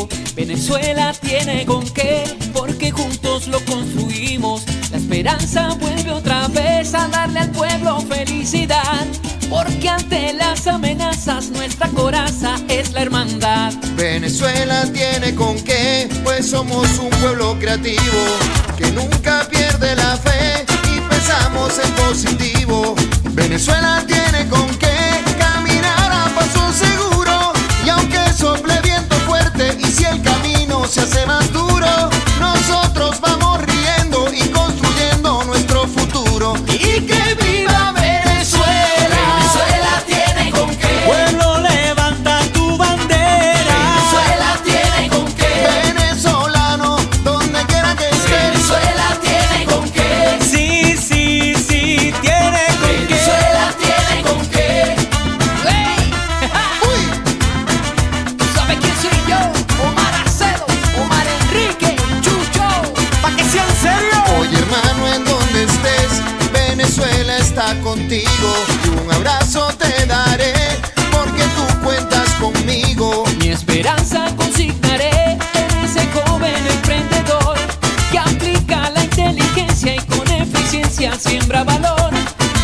contigo. Venezuela tiene con qué, porque juntos lo construimos. La esperanza vuelve otra vez a darle al pueblo felicidad, porque ante las amenazas nuestra coraza es la hermandad. Venezuela tiene con qué, pues somos un pueblo creativo que nunca pierde la fe y pensamos en positivo. Venezuela tiene con qué caminar a paso seguro, y aunque sople viento fuerte y si el camino se hace más duro, nosotros vamos riendo y construyendo nuestro futuro. ¡Y que viva Venezuela! Venezuela tiene con qué. Pueblo, levanta tu bandera. Venezuela tiene con qué. Venezolano, donde quiera que estés. Venezuela tiene con qué. Sí, sí, sí, tiene con qué. Venezuela tiene con qué. ¡Hey! ¡Uy! ¿Tú sabes quién soy yo? Omar Acedo, Omar Enrique, Chucho. Pa' que sea en serio. Oye hermano, en donde estés, Venezuela está contigo, y un abrazo te daré, porque tú cuentas conmigo. Mi esperanza consignaré en ese joven emprendedor que aplica la inteligencia y con eficiencia siembra valor,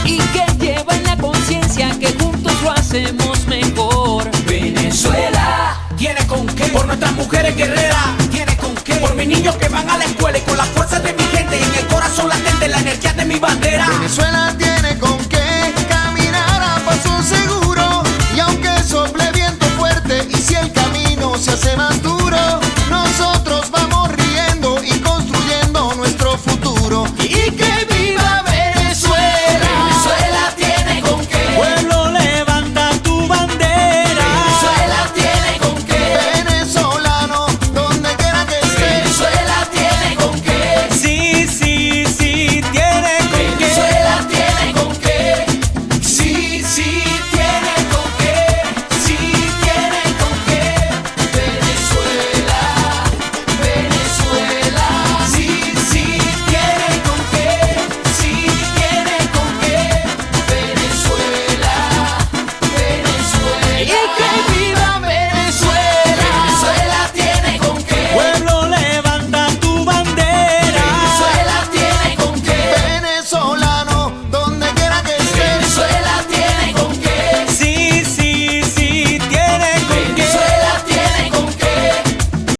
y que lleva en la conciencia que juntos lo hacemos mejor. Venezuela Tiene con qué. Por nuestras mujeres guerreras. Tiene con qué. Por mis niños que van a la escuela y con la fuerza de mi gente y en el corazón latente la energía de mi bandera. Venezuela